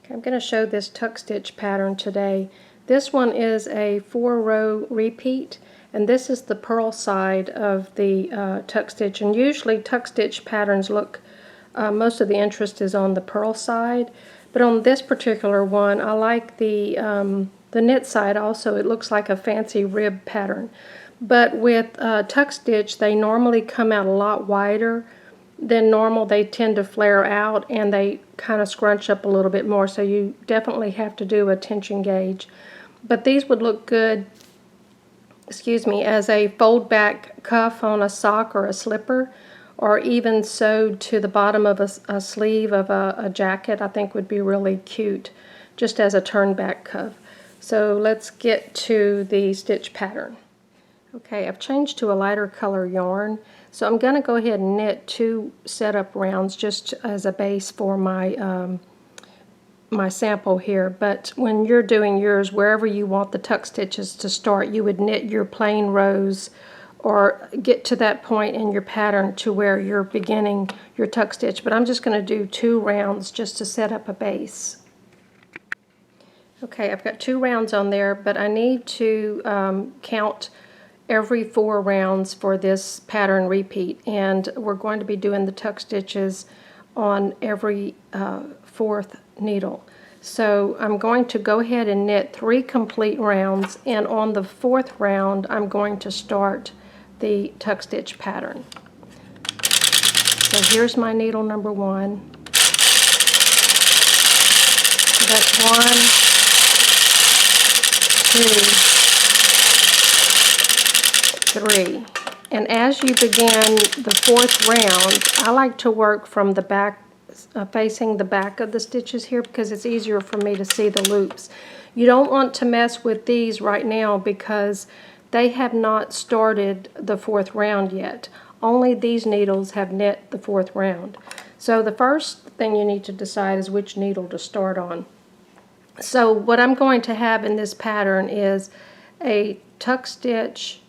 I'm going to show this tuck stitch pattern today. This one is a 4-row repeat, and this is the purl side of the tuck stitch. And usually tuck stitch patterns look, most of the interest is on the purl side, but on this particular one I like the knit side also. It looks like a fancy rib pattern. But with tuck stitch, they normally come out a lot wider than normal. They tend to flare out and they kind of scrunch up a little bit more, so you definitely have to do a tension gauge. But these would look good, excuse me, as a fold back cuff on a sock or a slipper, or even sewed to the bottom of a sleeve of a jacket. I think would be really cute just as a turn back cuff. So let's get to the stitch pattern. Okay, I've changed to a lighter color yarn, so I'm going to go ahead and knit 2 setup rounds just as a base for my my sample here. But when you're doing yours, wherever you want the tuck stitches to start, you would knit your plain rows or get to that point in your pattern to where you're beginning your tuck stitch. But I'm just going to do 2 rounds just to set up a base. Okay, I've got 2 rounds on there, but I need to count every 4 rounds for this pattern repeat, and we're going to be doing the tuck stitches on every 4th needle. So I'm going to go ahead and knit 3 complete rounds, and on the 4th round I'm going to start the tuck stitch pattern. So here's my needle number 1. So that's 1, 2, 3. And as you begin the 4th round, I like to work from the back, facing the back of the stitches here, because it's easier for me to see the loops. You don't want to mess with these right now because they have not started the 4th round yet. Only these needles have knit the 4th round. So the first thing you need to decide is which needle to start on. So what I'm going to have in this pattern is a tuck stitch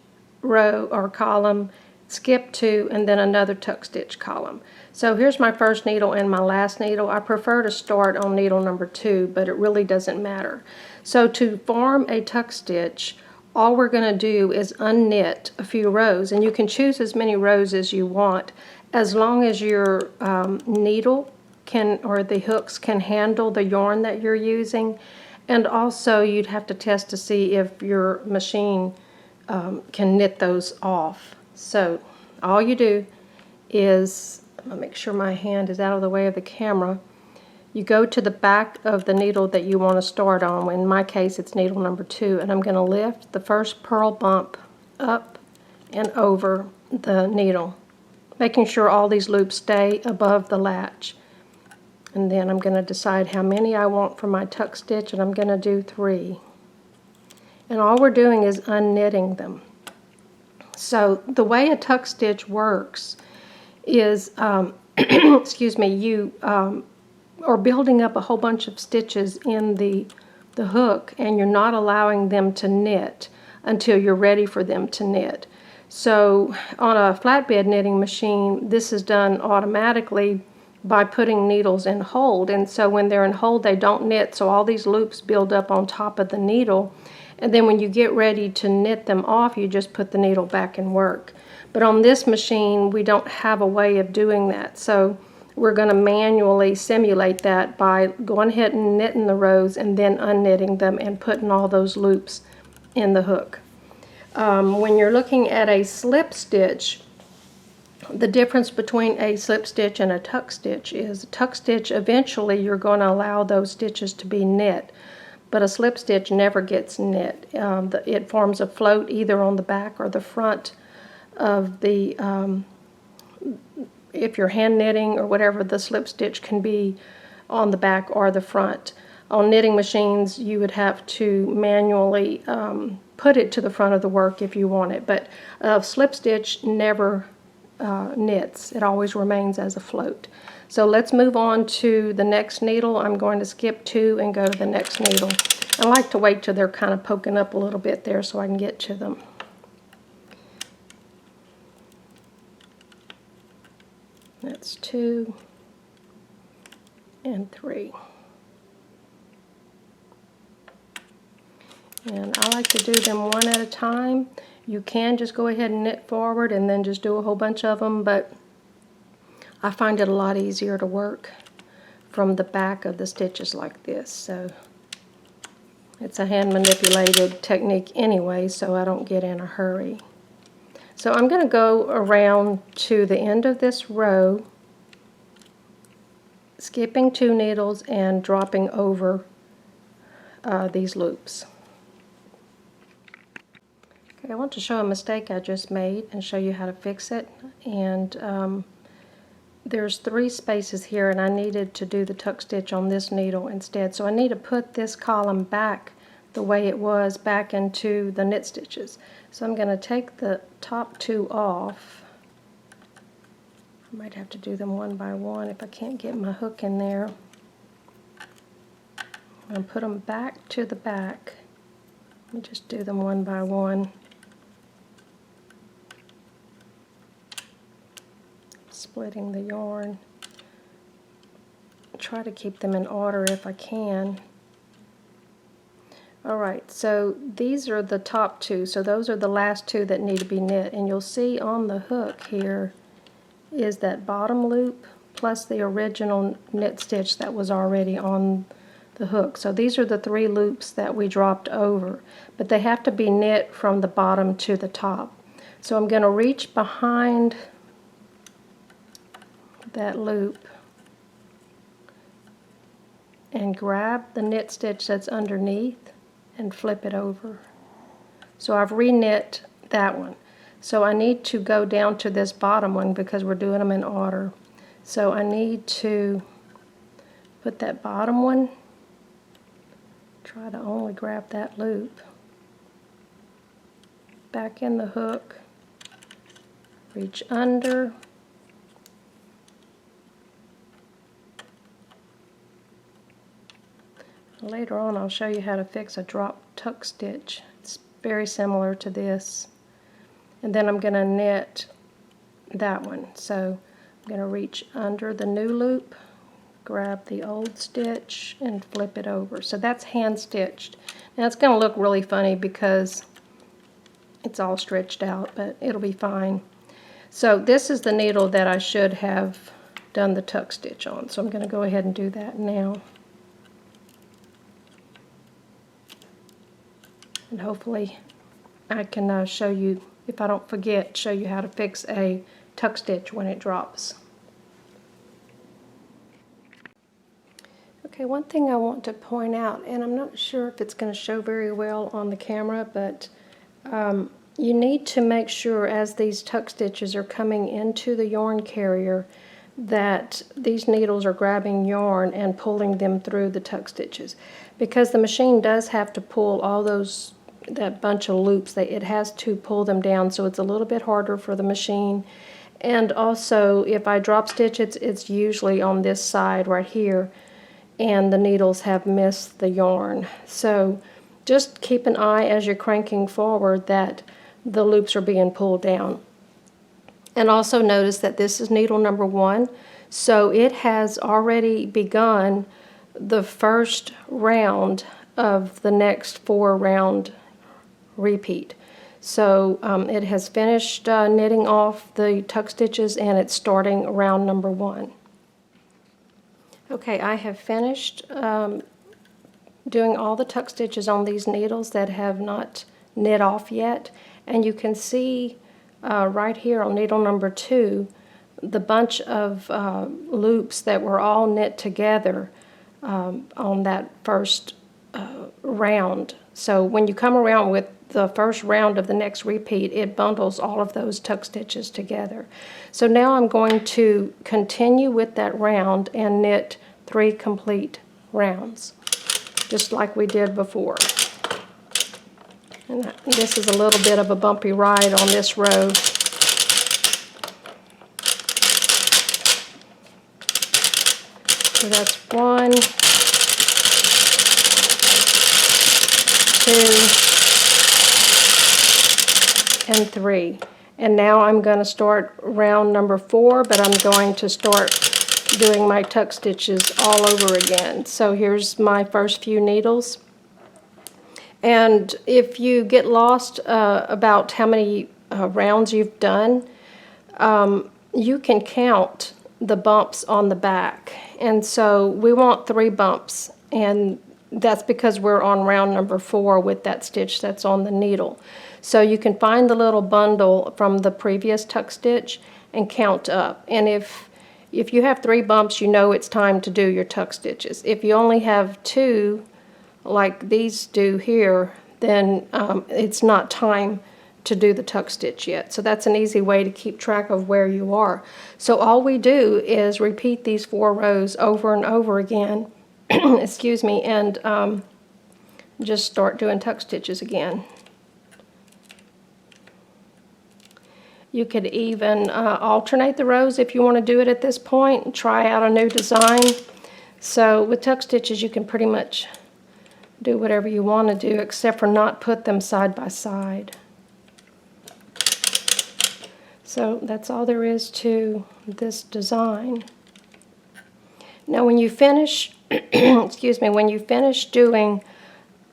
row or column, skip 2, and then another tuck stitch column. So here's my first needle and my last needle. I prefer to start on needle number 2, but it really doesn't matter. So to form a tuck stitch, all we're going to do is unknit a few rows, and you can choose as many rows as you want as long as your needle can, or the hooks can handle the yarn that you're using. And also you'd have to test to see if your machine can knit those off. So all you do is, I'll make sure my hand is out of the way of the camera, you go to the back of the needle that you want to start on. In my case it's needle number 2, and I'm going to lift the first purl bump up and over the needle, making sure all these loops stay above the latch. And then I'm going to decide how many I want for my tuck stitch, and I'm going to do 3. And all we're doing is unknitting them. So the way a tuck stitch works is, excuse me, you are building up a whole bunch of stitches in the hook, and you're not allowing them to knit until you're ready for them to knit. So on a flatbed knitting machine, this is done automatically by putting needles in hold, and so when they're in hold they don't knit, so all these loops build up on top of the needle. And then when you get ready to knit them off, you just put the needle back in work. But on this machine, we don't have a way of doing that. So we're going to manually simulate that by going ahead and knitting the rows and then unknitting them and putting all those loops in the hook. When you're looking at a slip stitch, the difference between a slip stitch and a tuck stitch is a tuck stitch, eventually you're going to allow those stitches to be knit. But a slip stitch never gets knit. It forms a float either on the back or the front of the, if you're hand knitting or whatever, the slip stitch can be on the back or the front. On knitting machines, you would have to manually put it to the front of the work if you want it. But a slip stitch never knits. It always remains as a float. So let's move on to the next needle. I'm going to skip 2 and go to the next needle. I like to wait till they're kind of poking up a little bit there so I can get to them. That's 2 and 3. And I like to do them one at a time. You can just go ahead and knit forward and then just do a whole bunch of them, but I find it a lot easier to work from the back of the stitches like this. So it's a hand manipulated technique anyway, so I don't get in a hurry. So I'm going to go around to the end of this row, skipping 2 needles and dropping over these loops. Okay, I want to show a mistake I just made and show you how to fix it. And there's 3 spaces here, and I needed to do the tuck stitch on this needle instead. So I need to put this column back the way it was back into the knit stitches. So I'm going to take the top 2 off. I might have to do them one by one if I can't get my hook in there. And put them back to the back. Let me just do them one by one. Splitting the yarn. Try to keep them in order if I can. Alright, so these are the top 2, so those are the last 2 that need to be knit, and you'll see on the hook here is that bottom loop plus the original knit stitch that was already on the hook. So these are the 3 loops that we dropped over, but they have to be knit from the bottom to the top. So I'm going to reach behind that loop and grab the knit stitch that's underneath and flip it over. So I've re-knit that one. So I need to go down to this bottom one because we're doing them in order. So I need to put that bottom one, try to only grab that loop, back in the hook, reach under, later on I'll show you how to fix a drop tuck stitch. It's very similar to this. And then I'm going to knit that one. So I'm going to reach under the new loop, grab the old stitch, and flip it over. So that's hand stitched. Now it's going to look really funny because it's all stretched out, but it'll be fine. So this is the needle that I should have done the tuck stitch on. So I'm going to go ahead and do that now. And hopefully I can show you, if I don't forget, show you how to fix a tuck stitch when it drops. Okay, one thing I want to point out, and I'm not sure if it's going to show very well on the camera, but you need to make sure as these tuck stitches are coming into the yarn carrier that these needles are grabbing yarn and pulling them through the tuck stitches, because the machine does have to pull all that bunch of loops. It has to pull them down, so it's a little bit harder for the machine. And also, if I drop stitch, it's usually on this side right here, and the needles have missed the yarn. So just keep an eye as you're cranking forward that the loops are being pulled down. And also notice that this is needle number 1, so it has already begun the first round of the next 4-round repeat. So it has finished knitting off the tuck stitches, and it's starting round number 1. Okay, I have finished doing all the tuck stitches on these needles that have not knit off yet, and you can see right here on needle number 2 the bunch of loops that were all knit together on that first round. So when you come around with the first round of the next repeat, it bundles all of those tuck stitches together. So now I'm going to continue with that round and knit 3 complete rounds, just like we did before. And this is a little bit of a bumpy ride on this row. So that's 1, 2, and 3. And now I'm going to start round number 4, but I'm going to start doing my tuck stitches all over again. So here's my first few needles. And if you get lost about how many rounds you've done, you can count the bumps on the back. And so we want 3 bumps, and that's because we're on round number 4 with that stitch that's on the needle. So you can find the little bundle from the previous tuck stitch and count up. And if you have 3 bumps, you know it's time to do your tuck stitches. If you only have 2, like these do here, then it's not time to do the tuck stitch yet. So that's an easy way to keep track of where you are. So all we do is repeat these 4 rows over and over again, excuse me, and just start doing tuck stitches again. You could even alternate the rows if you want to do it at this point, try out a new design. So with tuck stitches, you can pretty much do whatever you want to do, except for not put them side by side. So that's all there is to this design. Now when you finish, excuse me, when you finish doing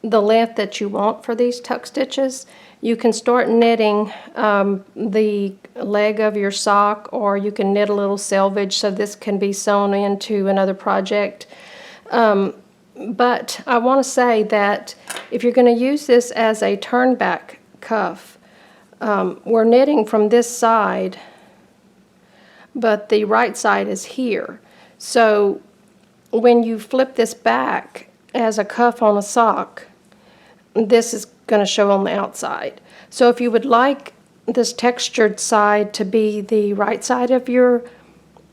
the length that you want for these tuck stitches, you can start knitting the leg of your sock, or you can knit a little selvage so this can be sewn into another project. But I want to say that if you're going to use this as a turn back cuff, we're knitting from this side, but the right side is here. So when you flip this back as a cuff on a sock, this is going to show on the outside. So if you would like this textured side to be the right side of your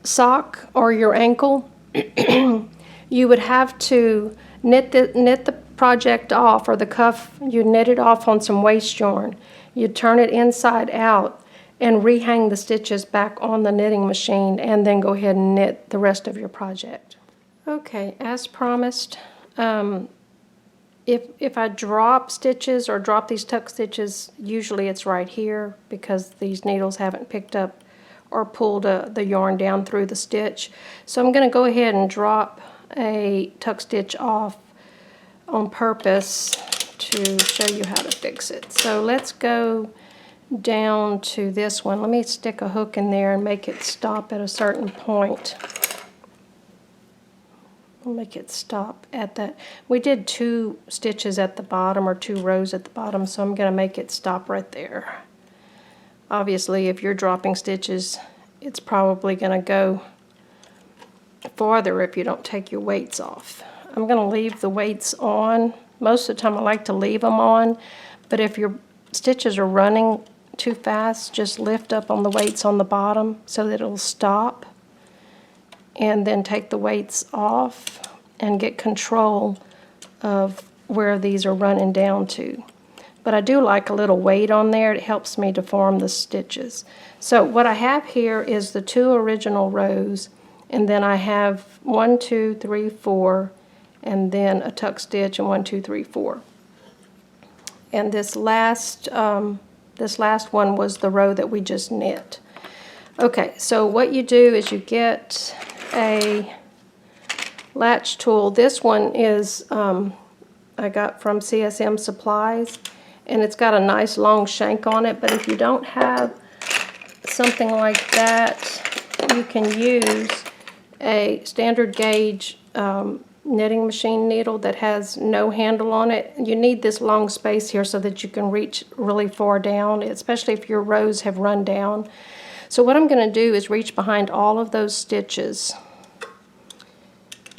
sock or your ankle, you would have to knit the project off, or the cuff, you knit it off on some waste yarn. You turn it inside out and rehang the stitches back on the knitting machine, and then go ahead and knit the rest of your project. Okay, as promised, if I drop stitches or drop these tuck stitches, usually it's right here because these needles haven't picked up or pulled the yarn down through the stitch. So I'm going to go ahead and drop a tuck stitch off on purpose to show you how to fix it. So let's go down to this one. Let me stick a hook in there and make it stop at a certain point. We'll make it stop at that. We did 2 stitches at the bottom, or 2 rows at the bottom, so I'm going to make it stop right there. Obviously, if you're dropping stitches, it's probably going to go farther if you don't take your weights off. I'm going to leave the weights on. Most of the time I like to leave them on, but if your stitches are running too fast, just lift up on the weights on the bottom so that it'll stop, and then take the weights off and get control of where these are running down to. But I do like a little weight on there. It helps me to form the stitches. So what I have here is the 2 original rows, and then I have 1, 2, 3, 4, and then a tuck stitch, and 1, 2, 3, 4. And this last one was the row that we just knit. Okay, so what you do is you get a latch tool. This one is I got from CSM Supplies, and it's got a nice long shank on it, but if you don't have something like that, you can use a standard gauge knitting machine needle that has no handle on it. You need this long space here so that you can reach really far down, especially if your rows have run down. So what I'm going to do is reach behind all of those stitches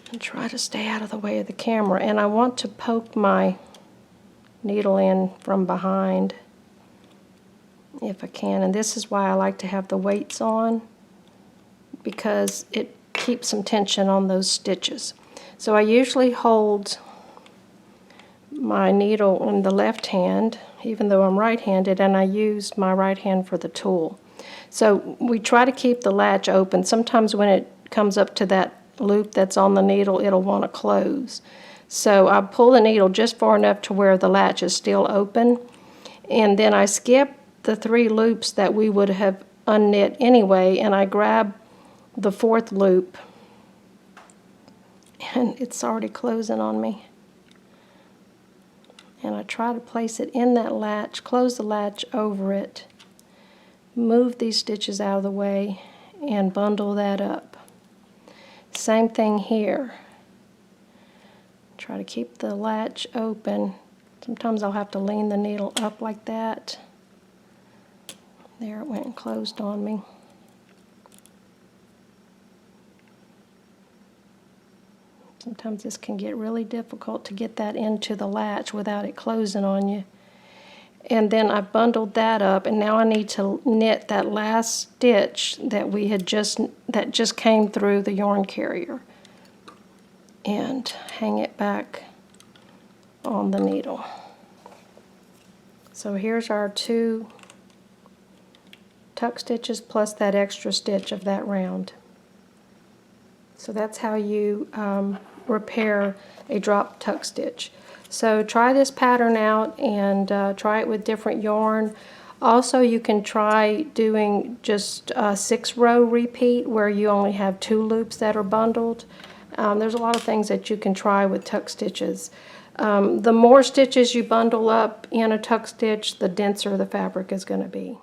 and try to stay out of the way of the camera. And I want to poke my needle in from behind if I can. And this is why I like to have the weights on, because it keeps some tension on those stitches. So I usually hold my needle in the left hand, even though I'm right-handed, and I use my right hand for the tool. So we try to keep the latch open. Sometimes when it comes up to that loop that's on the needle, it'll want to close. So I pull the needle just far enough to where the latch is still open, and then I skip the 3 loops that we would have unknit anyway, and I grab the 4th loop, and it's already closing on me. And I try to place it in that latch, close the latch over it, move these stitches out of the way, and bundle that up. Same thing here. Try to keep the latch open. Sometimes I'll have to lean the needle up like that. There, it went and closed on me. Sometimes this can get really difficult to get that into the latch without it closing on you. And then I bundled that up, and now I need to knit that last stitch that that just came through the yarn carrier and hang it back on the needle. So here's our 2 tuck stitches plus that extra stitch of that round. So that's how you repair a drop tuck stitch. So try this pattern out and try it with different yarn. Also, you can try doing just a 6-row repeat where you only have 2 loops that are bundled. There's a lot of things that you can try with tuck stitches. The more stitches you bundle up in a tuck stitch, the denser the fabric is going to be.